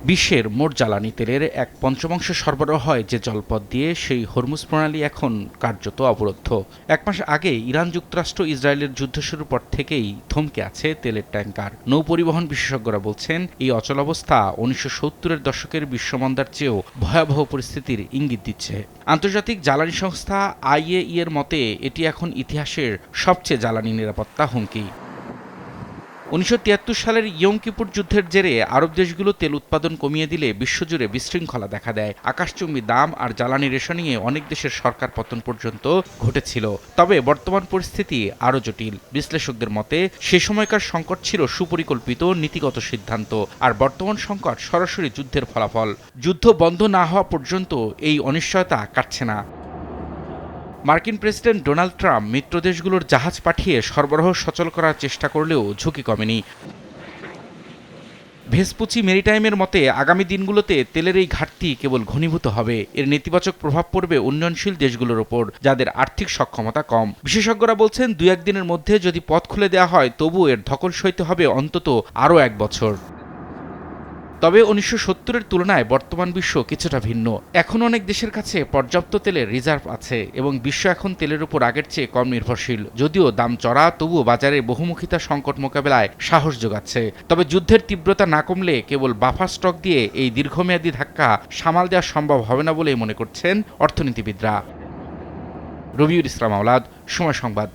বিশ্বের মোট জ্বালানি তেলের এক পঞ্চমাংশ সরবরাহ হয় যে জলপথ দিয়ে, সেই হরমুজ প্রণালী এখন কার্যত অবরুদ্ধ। এক মাস আগে ইরান যুক্তরাষ্ট্র ইসরায়েলের যুদ্ধ শুরুর পর থেকেই থমকে আছে তেলের ট্যাঙ্কার। নৌ পরিবহন বিশেষজ্ঞরা বলছেন, এই অচলাবস্থা 1970-এর দশকের বিশ্বমন্দার চেয়েও ভয়াবহ পরিস্থিতির ইঙ্গিত দিচ্ছে। আন্তর্জাতিক জ্বালানি সংস্থা IAEA এর মতে এটি এখন ইতিহাসের সবচেয়ে জ্বালানি নিরাপত্তা হুমকি। 1973 সালের ইয়ম কিপুর যুদ্ধের জেরে আরব দেশগুলো তেল উৎপাদন কমিয়ে দিলে বিশ্বজুড়ে বিশৃঙ্খলা দেখা দেয়। আকাশচুম্বী দাম আর জ্বালানি রেশনিংয়ে অনেক দেশের সরকার পতন পর্যন্ত ঘটেছিল। তবে বর্তমান পরিস্থিতি আরও জটিল। বিশ্লেষকদের মতে সে সময়কার সংকট ছিল সুপরিকল্পিত নীতিগত সিদ্ধান্ত, আর বর্তমান সংকট সরাসরি যুদ্ধের ফলাফল। যুদ্ধ বন্ধ না হওয়া পর্যন্ত এই অনিশ্চয়তা কাটছে না। মার্কিন প্রেসিডেন্ট ডোনাল্ড ট্রাম্প মিত্রদেশগুলোর জাহাজ পাঠিয়ে সরবরাহ সচল করার চেষ্টা করলেও ঝুঁকি কমেনি। ভেসপুচি মেরিটাইমের মতে আগামী দিনগুলোতে তেলের এই ঘাটতি কেবল ঘনীভূত হবে। এর নেতিবাচক প্রভাব পড়বে উন্নয়নশীল দেশগুলোর ওপর, যাদের আর্থিক সক্ষমতা কম। বিশেষজ্ঞরা বলছেন, 2-1 দিনের মধ্যে যদি পথ খুলে দেওয়া হয়, তবু এর ধকল সইতে হবে অন্তত আরও 1 বছর। তবে 1970-এর তুলনায় বর্তমান বিশ্ব কিছুটা ভিন্ন। এখন অনেক দেশের কাছে পর্যাপ্ত তেলের রিজার্ভ আছে এবং বিশ্ব এখন তেলের উপর আগের চেয়ে কম নির্ভরশীল। যদিও দাম চড়া, তবুও বাজারে বহুমুখিতা সংকট মোকাবেলায় সাহস যোগাচ্ছে। তবে যুদ্ধের তীব্রতা না কমলে কেবল বাফার স্টক দিয়ে এই দীর্ঘমেয়াদী ধাক্কা সামাল দেওয়া সম্ভব হবে না বলেই মনে করছেন অর্থনীতিবিদরা। রবিউল ইসলাম আওলাদ, সময় সংবাদ।